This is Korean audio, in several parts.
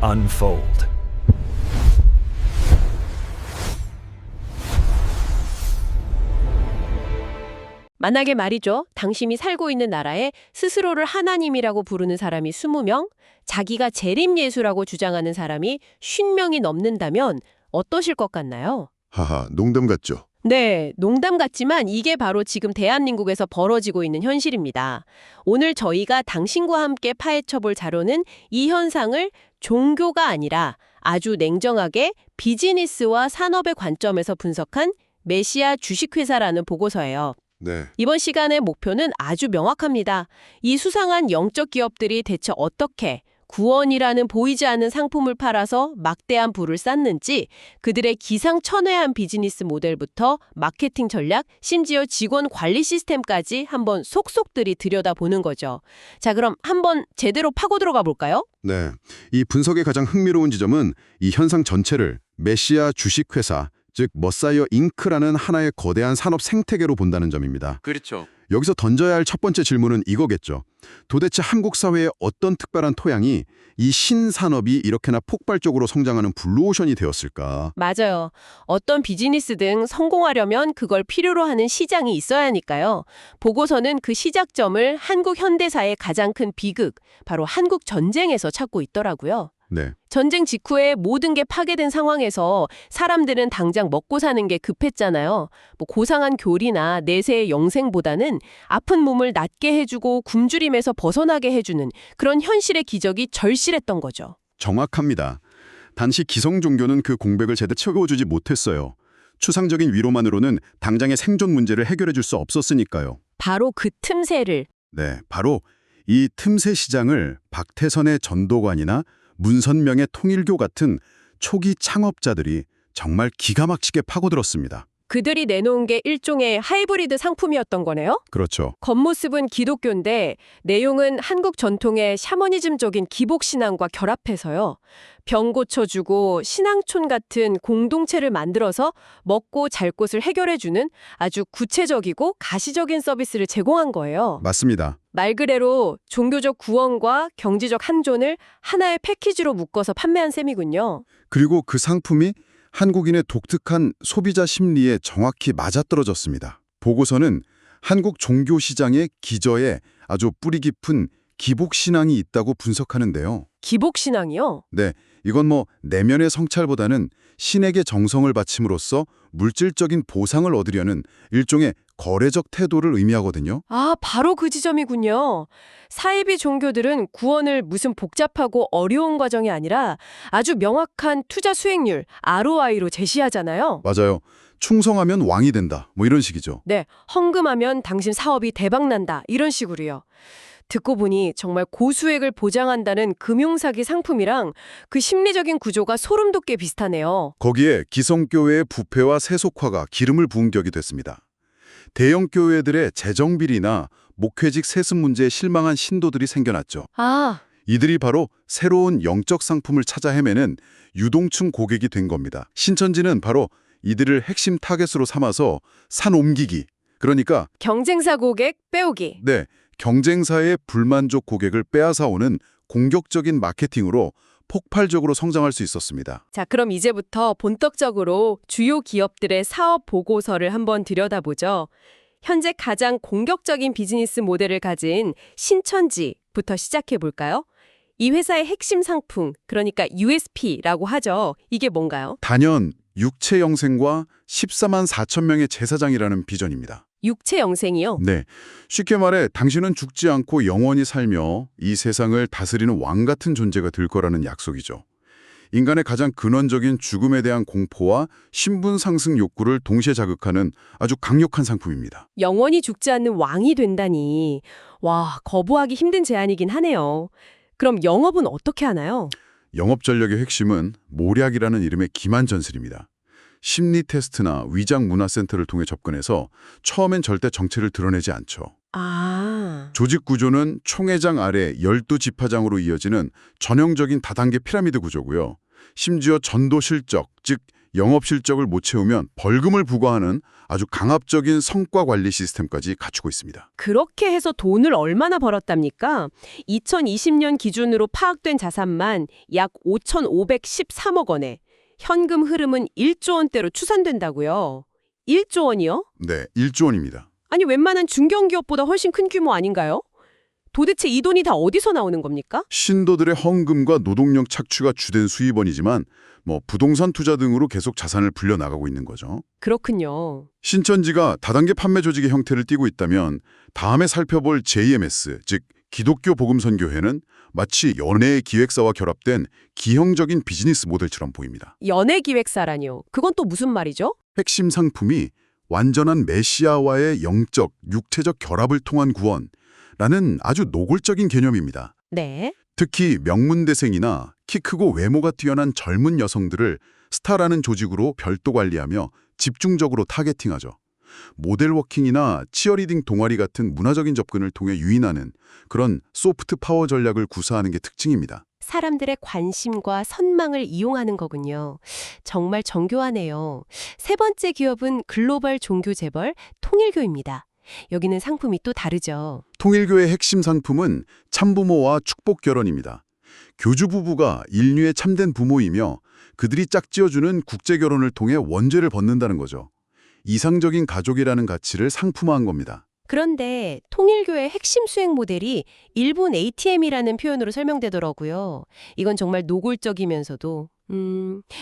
unfold. 만약에 말이죠. 당신이 살고 있는 나라에 스스로를 하나님이라고 부르는 사람이 20명, 자기가 재림예수라고 주장하는 사람이 50명이 넘는다면 어떠실 것 같나요? 하하, 농담 같죠? 네, 농담 같지만 이게 바로 지금 대한민국에서 벌어지고 있는 현실입니다. 오늘 저희가 당신과 함께 파헤쳐볼 자료는 이 현상을 종교가 아니라 아주 냉정하게 비즈니스와 산업의 관점에서 분석한 메시아 주식회사라는 보고서예요. 네. 이번 시간의 목표는 아주 명확합니다. 이 수상한 영적 기업들이 대체 어떻게 구원이라는 보이지 않는 상품을 팔아서 막대한 부를 쌓는지, 그들의 기상천외한 비즈니스 모델부터 마케팅 전략, 심지어 직원 관리 시스템까지 한번 속속들이 들여다보는 거죠. 자, 그럼 한번 제대로 파고 들어가 볼까요? 네. 이 분석의 가장 흥미로운 지점은 이 현상 전체를 메시아 주식회사, 즉 머사이어 잉크라는 하나의 거대한 산업 생태계로 본다는 점입니다. 그렇죠. 여기서 던져야 할 첫 번째 질문은 이거겠죠. 도대체 한국 사회의 어떤 특별한 토양이 이 신산업이 이렇게나 폭발적으로 성장하는 블루오션이 되었을까? 맞아요. 어떤 비즈니스든 성공하려면 그걸 필요로 하는 시장이 있어야 하니까요. 보고서는 그 시작점을 한국 현대사의 가장 큰 비극, 바로 한국 전쟁에서 찾고 있더라고요. 네. 전쟁 직후에 모든 게 파괴된 상황에서 사람들은 당장 먹고 사는 게 급했잖아요. 뭐 고상한 교리나 내세의 영생보다는 아픈 몸을 낫게 해주고 굶주림에서 벗어나게 해주는 그런 현실의 기적이 절실했던 거죠. 정확합니다. 단시 기성 종교는 그 공백을 제대로 채워주지 못했어요. 추상적인 위로만으로는 당장의 생존 문제를 해결해 줄 수 없었으니까요. 바로 그 틈새를 네, 바로 이 틈새 시장을 박태선의 전도관이나 문선명의 통일교 같은 초기 창업자들이 정말 기가 막히게 파고들었습니다. 그들이 내놓은 게 일종의 하이브리드 상품이었던 거네요? 그렇죠. 겉모습은 기독교인데 내용은 한국 전통의 샤머니즘적인 기복신앙과 결합해서요. 병 고쳐주고 신앙촌 같은 공동체를 만들어서 먹고 잘 곳을 해결해주는 아주 구체적이고 가시적인 서비스를 제공한 거예요. 맞습니다. 말 그대로 종교적 구원과 경제적 한존을 하나의 패키지로 묶어서 판매한 셈이군요. 그리고 그 상품이 한국인의 독특한 소비자 심리에 정확히 맞아떨어졌습니다. 보고서는 한국 종교 시장의 기저에 아주 뿌리 깊은 기복신앙이 있다고 분석하는데요. 기복신앙이요? 네, 이건 내면의 성찰보다는 신에게 정성을 바침으로써 물질적인 보상을 얻으려는 일종의 거래적 태도를 의미하거든요. 아, 바로 그 지점이군요. 사이비 종교들은 구원을 무슨 복잡하고 어려운 과정이 아니라 아주 명확한 투자 수익률, ROI로 제시하잖아요. 맞아요. 충성하면 왕이 된다. 이런 식이죠. 네, 헌금하면 당신 사업이 대박난다. 이런 식으로요. 듣고 보니 정말 고수익을 보장한다는 금융사기 상품이랑 그 심리적인 구조가 소름 돋게 비슷하네요. 거기에 기성교회의 부패와 세속화가 기름을 부은 격이 됐습니다. 대형 교회들의 재정비리나 목회직 세습 문제에 실망한 신도들이 생겨났죠. 아, 이들이 바로 새로운 영적 상품을 찾아 헤매는 유동층 고객이 된 겁니다. 신천지는 바로 이들을 핵심 타겟으로 삼아서 산 옮기기, 그러니까 경쟁사 고객 빼오기. 네, 경쟁사의 불만족 고객을 빼앗아오는 공격적인 마케팅으로 폭발적으로 성장할 수 있었습니다. 자, 그럼 이제부터 본격적으로 주요 기업들의 사업 보고서를 한번 들여다보죠. 현재 가장 공격적인 비즈니스 모델을 가진 신천지부터 시작해 볼까요? 이 회사의 핵심 상품, 그러니까 USP라고 하죠. 이게 뭔가요? 단연 육체 영생과 14만 4천 명의 제사장이라는 비전입니다. 육체 영생이요? 네, 쉽게 말해 당신은 죽지 않고 영원히 살며 이 세상을 다스리는 왕 같은 존재가 될 거라는 약속이죠. 인간의 가장 근원적인 죽음에 대한 공포와 신분 상승 욕구를 동시에 자극하는 아주 강력한 상품입니다. 영원히 죽지 않는 왕이 된다니. 와, 거부하기 힘든 제안이긴 하네요. 그럼 영업은 어떻게 하나요? 영업 전략의 핵심은 모략이라는 이름의 기만 전술입니다. 심리 테스트나 위장 문화센터를 통해 접근해서 처음엔 절대 정체를 드러내지 않죠. 아, 조직 구조는 총회장 아래 12지파장으로 이어지는 전형적인 다단계 피라미드 구조고요. 심지어 전도 실적, 즉 영업 실적을 못 채우면 벌금을 부과하는 아주 강압적인 성과 관리 시스템까지 갖추고 있습니다. 그렇게 해서 돈을 얼마나 벌었답니까? 2020년 기준으로 파악된 자산만 약 5,513억 원에 현금 흐름은 1조 원대로 추산된다고요. 1조 원이요? 네, 1조 원입니다. 아니 웬만한 중견기업보다 훨씬 큰 규모 아닌가요? 도대체 이 돈이 다 어디서 나오는 겁니까? 신도들의 헌금과 노동력 착취가 주된 수입원이지만 부동산 투자 등으로 계속 자산을 불려나가고 있는 거죠. 그렇군요. 신천지가 다단계 판매 조직의 형태를 띠고 있다면 다음에 살펴볼 JMS, 즉 기독교 복음선교회는 마치 연예 기획사와 결합된 기형적인 비즈니스 모델처럼 보입니다. 연예기획사라뇨. 그건 또 무슨 말이죠? 핵심 상품이 완전한 메시아와의 영적, 육체적 결합을 통한 구원라는 아주 노골적인 개념입니다. 네. 특히 명문대생이나 키 크고 외모가 뛰어난 젊은 여성들을 스타라는 조직으로 별도 관리하며 집중적으로 타겟팅하죠. 모델워킹이나 치어리딩 동아리 같은 문화적인 접근을 통해 유인하는 그런 소프트 파워 전략을 구사하는 게 특징입니다. 사람들의 관심과 선망을 이용하는 거군요. 정말 정교하네요. 세 번째 기업은 글로벌 종교 재벌 통일교입니다. 여기는 상품이 또 다르죠. 통일교의 핵심 상품은 참부모와 축복 결혼입니다. 교주 부부가 인류의 참된 부모이며 그들이 짝지어주는 국제 결혼을 통해 원죄를 벗는다는 거죠. 이상적인 가족이라는 가치를 상품화한 겁니다. 그런데 통일교의 핵심 수행 모델이 일본 ATM이라는 표현으로 설명되더라고요. 이건 정말 노골적이면서도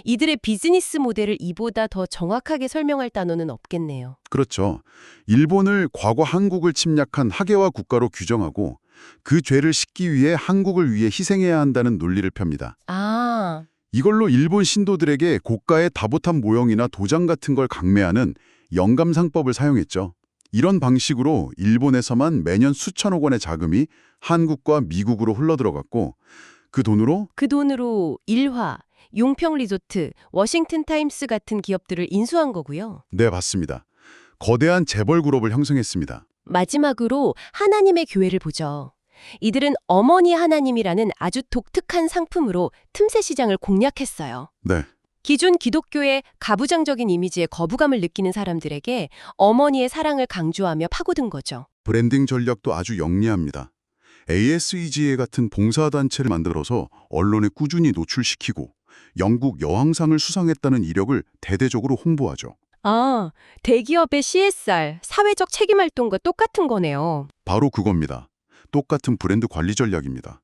이들의 비즈니스 모델을 이보다 더 정확하게 설명할 단어는 없겠네요. 그렇죠. 일본을 과거 한국을 침략한 학예화 국가로 규정하고 그 죄를 씻기 위해 한국을 위해 희생해야 한다는 논리를 펴니다. 아, 이걸로 일본 신도들에게 고가의 다보탑 모형이나 도장 같은 걸 강매하는 영감상법을 사용했죠. 이런 방식으로 일본에서만 매년 수천억 원의 자금이 한국과 미국으로 흘러들어갔고 그 돈으로 일화, 용평 리조트, 워싱턴 타임스 같은 기업들을 인수한 거고요. 네, 맞습니다. 거대한 재벌 그룹을 형성했습니다. 마지막으로 하나님의 교회를 보죠. 이들은 어머니 하나님이라는 아주 독특한 상품으로 틈새 시장을 공략했어요. 네, 기존 기독교의 가부장적인 이미지에 거부감을 느끼는 사람들에게 어머니의 사랑을 강조하며 파고든 거죠. 브랜딩 전략도 아주 영리합니다. ASEGA 같은 봉사단체를 만들어서 언론에 꾸준히 노출시키고 영국 여왕상을 수상했다는 이력을 대대적으로 홍보하죠. 아, 대기업의 CSR, 사회적 책임 활동과 똑같은 거네요. 바로 그겁니다. 똑같은 브랜드 관리 전략입니다.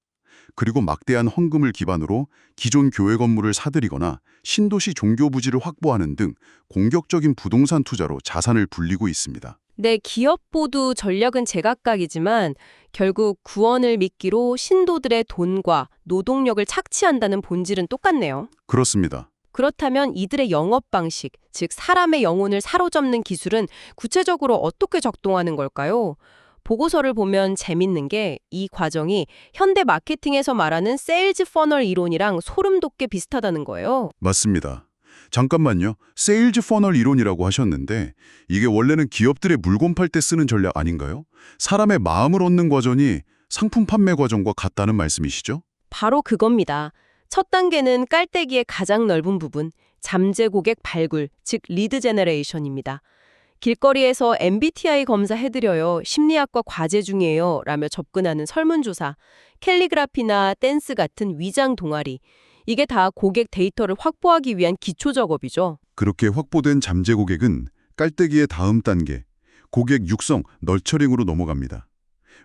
그리고 막대한 헌금을 기반으로 기존 교회 건물을 사들이거나 신도시 종교 부지를 확보하는 등 공격적인 부동산 투자로 자산을 불리고 있습니다. 네, 기업보도 전략은 제각각이지만 결국 구원을 미끼로 신도들의 돈과 노동력을 착취한다는 본질은 똑같네요. 그렇습니다. 그렇다면 이들의 영업 방식, 즉 사람의 영혼을 사로잡는 기술은 구체적으로 어떻게 작동하는 걸까요? 보고서를 보면 재밌는 게 이 과정이 현대 마케팅에서 말하는 세일즈 퍼널 이론이랑 소름 돋게 비슷하다는 거예요. 맞습니다. 잠깐만요. 세일즈 퍼널 이론이라고 하셨는데 이게 원래는 기업들의 물건 팔 때 쓰는 전략 아닌가요? 사람의 마음을 얻는 과정이 상품 판매 과정과 같다는 말씀이시죠? 바로 그겁니다. 첫 단계는 깔때기의 가장 넓은 부분, 잠재 고객 발굴, 즉 리드 제너레이션입니다. 길거리에서 MBTI 검사해드려요, 심리학과 과제 중이에요 라며 접근하는 설문조사, 캘리그라피나 댄스 같은 위장 동아리, 이게 다 고객 데이터를 확보하기 위한 기초 작업이죠. 그렇게 확보된 잠재 고객은 깔때기의 다음 단계, 고객 육성, 널처링으로 넘어갑니다.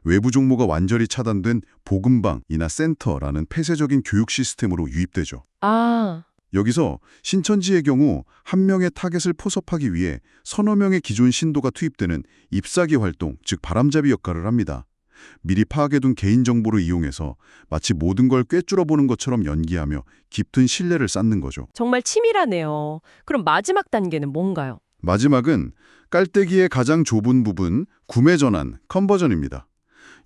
외부 정보가 완전히 차단된 복음방이나 센터라는 폐쇄적인 교육 시스템으로 유입되죠. 아, 여기서 신천지의 경우 한 명의 타겟을 포섭하기 위해 서너 명의 기존 신도가 투입되는 잎사귀 활동, 즉 바람잡이 역할을 합니다. 미리 파악해둔 개인정보를 이용해서 마치 모든 걸 꿰뚫어보는 것처럼 연기하며 깊은 신뢰를 쌓는 거죠. 정말 치밀하네요. 그럼 마지막 단계는 뭔가요? 마지막은 깔때기의 가장 좁은 부분, 구매 전환, 컨버전입니다.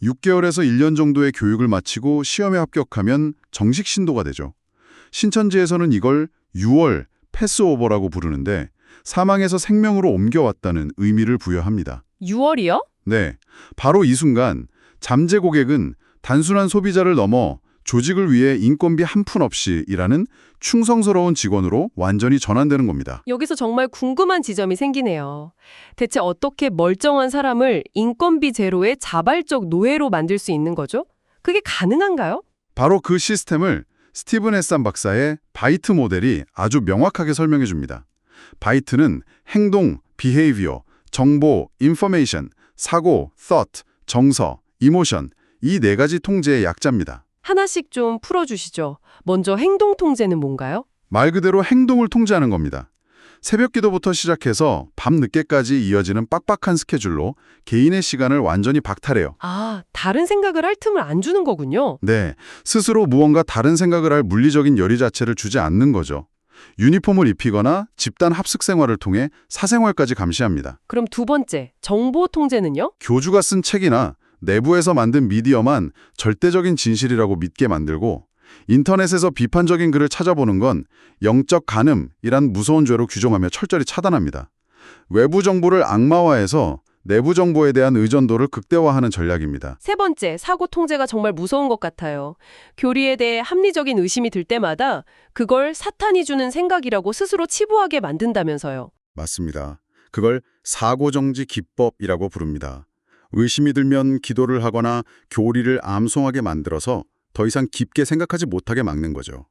6개월에서 1년 정도의 교육을 마치고 시험에 합격하면 정식 신도가 되죠. 신천지에서는 이걸 6월 패스오버라고 부르는데 사망에서 생명으로 옮겨왔다는 의미를 부여합니다. 6월이요? 네, 바로 이 순간 잠재 고객은 단순한 소비자를 넘어 조직을 위해 인건비 한 푼 없이 일하는 충성스러운 직원으로 완전히 전환되는 겁니다. 여기서 정말 궁금한 지점이 생기네요. 대체 어떻게 멀쩡한 사람을 인건비 제로의 자발적 노예로 만들 수 있는 거죠? 그게 가능한가요? 바로 그 시스템을 스티븐 헤산 박사의 바이트 모델이 아주 명확하게 설명해 줍니다. 바이트는 행동, behavior, 정보, information, 사고, thought, 정서, emotion 이 네 가지 통제의 약자입니다. 하나씩 좀 풀어주시죠. 먼저 행동 통제는 뭔가요? 말 그대로 행동을 통제하는 겁니다. 새벽 기도부터 시작해서 밤 늦게까지 이어지는 빡빡한 스케줄로 개인의 시간을 완전히 박탈해요. 아, 다른 생각을 할 틈을 안 주는 거군요. 네, 스스로 무언가 다른 생각을 할 물리적인 여리 자체를 주지 않는 거죠. 유니폼을 입히거나 집단 합숙 생활을 통해 사생활까지 감시합니다. 그럼 두 번째, 정보 통제는요? 교주가 쓴 책이나 내부에서 만든 미디어만 절대적인 진실이라고 믿게 만들고 인터넷에서 비판적인 글을 찾아보는 건 영적 간음이란 무서운 죄로 규정하며 철저히 차단합니다. 외부 정보를 악마화해서 내부 정보에 대한 의존도를 극대화하는 전략입니다. 세 번째, 사고 통제가 정말 무서운 것 같아요. 교리에 대해 합리적인 의심이 들 때마다 그걸 사탄이 주는 생각이라고 스스로 치부하게 만든다면서요. 맞습니다. 그걸 사고정지 기법이라고 부릅니다. 의심이 들면 기도를 하거나 교리를 암송하게 만들어서 더 이상 깊게 생각하지 못하게 막는 거죠.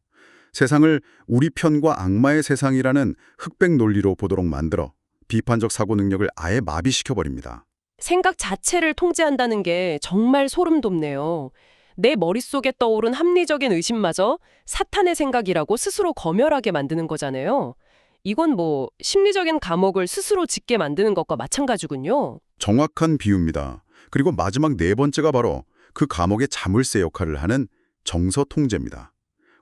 세상을 우리 편과 악마의 세상이라는 흑백 논리로 보도록 만들어 비판적 사고 능력을 아예 마비시켜버립니다. 생각 자체를 통제한다는 게 정말 소름 돋네요. 내 머릿속에 떠오른 합리적인 의심마저 사탄의 생각이라고 스스로 검열하게 만드는 거잖아요. 이건 뭐 심리적인 감옥을 스스로 짓게 만드는 것과 마찬가지군요. 정확한 비유입니다. 그리고 마지막 네 번째가 바로 그 감옥의 자물쇠 역할을 하는 정서 통제입니다.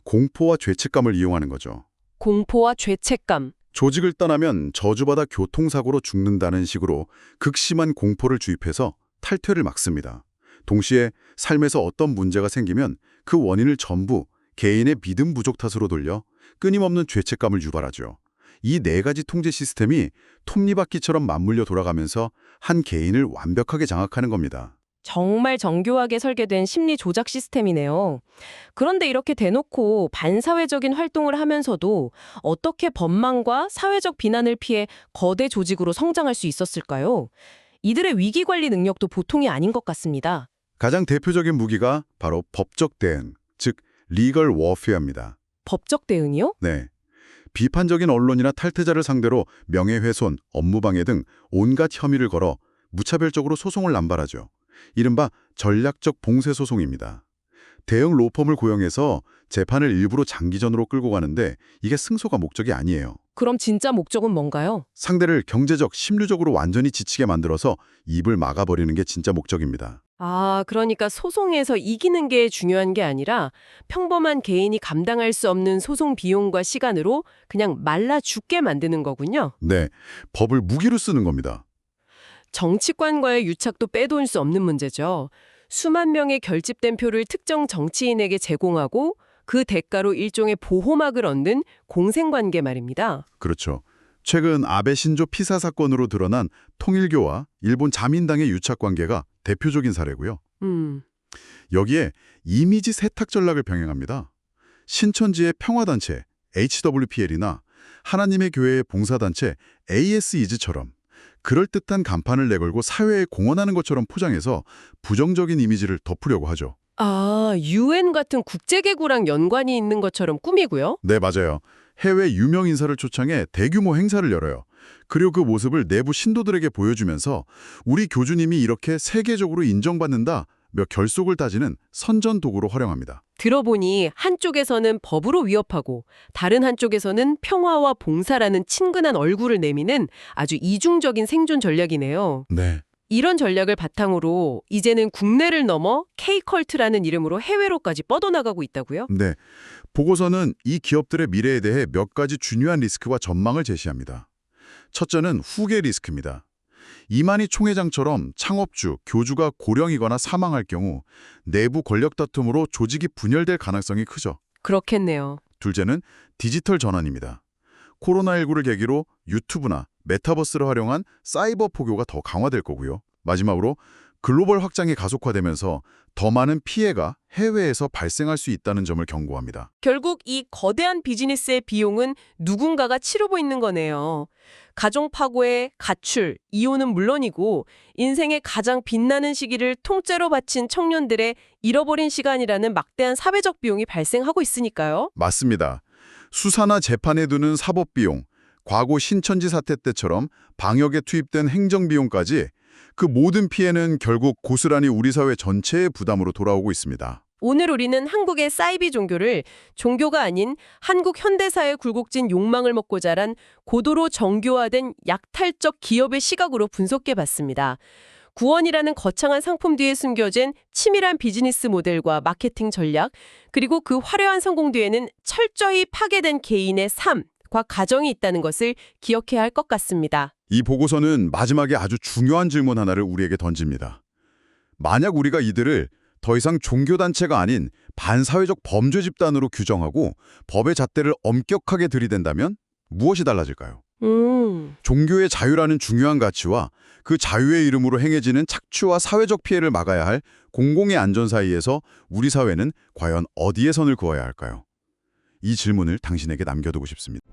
공포와 죄책감을 이용하는 거죠. 공포와 죄책감. 조직을 떠나면 저주받아 교통사고로 죽는다는 식으로 극심한 공포를 주입해서 탈퇴를 막습니다. 동시에 삶에서 어떤 문제가 생기면 그 원인을 전부 개인의 믿음 부족 탓으로 돌려 끊임없는 죄책감을 유발하죠. 이 네 가지 통제 시스템이 톱니바퀴처럼 맞물려 돌아가면서 한 개인을 완벽하게 장악하는 겁니다. 정말 정교하게 설계된 심리 조작 시스템이네요. 그런데 이렇게 대놓고 반사회적인 활동을 하면서도 어떻게 법망과 사회적 비난을 피해 거대 조직으로 성장할 수 있었을까요? 이들의 위기 관리 능력도 보통이 아닌 것 같습니다. 가장 대표적인 무기가 바로 법적 대응, 즉 리걸 워페어입니다. 법적 대응이요? 네. 비판적인 언론이나 탈퇴자를 상대로 명예훼손, 업무방해 등 온갖 혐의를 걸어 무차별적으로 소송을 남발하죠. 이른바 전략적 봉쇄 소송입니다. 대형 로펌을 고용해서 재판을 일부러 장기전으로 끌고 가는데 이게 승소가 목적이 아니에요. 그럼 진짜 목적은 뭔가요? 상대를 경제적, 심리적으로 완전히 지치게 만들어서 입을 막아버리는 게 진짜 목적입니다. 아, 그러니까 소송에서 이기는 게 중요한 게 아니라 평범한 개인이 감당할 수 없는 소송 비용과 시간으로 그냥 말라 죽게 만드는 거군요. 네, 법을 무기로 쓰는 겁니다. 정치권과의 유착도 빼놓을 수 없는 문제죠. 수만 명의 결집된 표를 특정 정치인에게 제공하고 그 대가로 일종의 보호막을 얻는 공생관계 말입니다. 그렇죠. 최근 아베 신조 피사 사건으로 드러난 통일교와 일본 자민당의 유착관계가 대표적인 사례고요. 여기에 이미지 세탁 전략을 병행합니다. 신천지의 평화단체 HWPL이나 하나님의 교회의 봉사단체 AS이즈처럼 그럴듯한 간판을 내걸고 사회에 공헌하는 것처럼 포장해서 부정적인 이미지를 덮으려고 하죠. 아, UN 같은 국제기구랑 연관이 있는 것처럼 꾸미고요? 네, 맞아요. 해외 유명 인사를 초청해 대규모 행사를 열어요. 그리고 그 모습을 내부 신도들에게 보여주면서 우리 교주님이 이렇게 세계적으로 인정받는다 며 결속을 따지는 선전 도구로 활용합니다. 들어보니 한쪽에서는 법으로 위협하고 다른 한쪽에서는 평화와 봉사라는 친근한 얼굴을 내미는 아주 이중적인 생존 전략이네요. 네. 이런 전략을 바탕으로 이제는 국내를 넘어 K컬트라는 이름으로 해외로까지 뻗어나가고 있다고요? 네. 보고서는 이 기업들의 미래에 대해 몇 가지 중요한 리스크와 전망을 제시합니다. 첫째는 후계 리스크입니다. 이만희 총회장처럼 창업주, 교주가 고령이거나 사망할 경우 내부 권력 다툼으로 조직이 분열될 가능성이 크죠. 그렇겠네요. 둘째는 디지털 전환입니다. 코로나19를 계기로 유튜브나 메타버스를 활용한 사이버 포교가 더 강화될 거고요. 마지막으로 글로벌 확장이 가속화되면서 더 많은 피해가 해외에서 발생할 수 있다는 점을 경고합니다. 결국 이 거대한 비즈니스의 비용은 누군가가 치르고 있는 거네요. 가정파고의 가출, 이혼은 물론이고 인생의 가장 빛나는 시기를 통째로 바친 청년들의 잃어버린 시간이라는 막대한 사회적 비용이 발생하고 있으니까요. 맞습니다. 수사나 재판에 두는 사법비용, 과거 신천지 사태 때처럼 방역에 투입된 행정비용까지 그 모든 피해는 결국 고스란히 우리 사회 전체의 부담으로 돌아오고 있습니다. 오늘 우리는 한국의 사이비 종교를 종교가 아닌 한국 현대사의 굴곡진 욕망을 먹고 자란 고도로 정교화된 약탈적 기업의 시각으로 분석해봤습니다. 구원이라는 거창한 상품 뒤에 숨겨진 치밀한 비즈니스 모델과 마케팅 전략, 그리고 그 화려한 성공 뒤에는 철저히 파괴된 개인의 삶과 가정이 있다는 것을 기억해야 할 것 같습니다. 이 보고서는 마지막에 아주 중요한 질문 하나를 우리에게 던집니다. 만약 우리가 이들을 더 이상 종교단체가 아닌 반사회적 범죄 집단으로 규정하고 법의 잣대를 엄격하게 들이댄다면 무엇이 달라질까요? 종교의 자유라는 중요한 가치와 그 자유의 이름으로 행해지는 착취와 사회적 피해를 막아야 할 공공의 안전 사이에서 우리 사회는 과연 어디에 선을 그어야 할까요? 이 질문을 당신에게 남겨두고 싶습니다.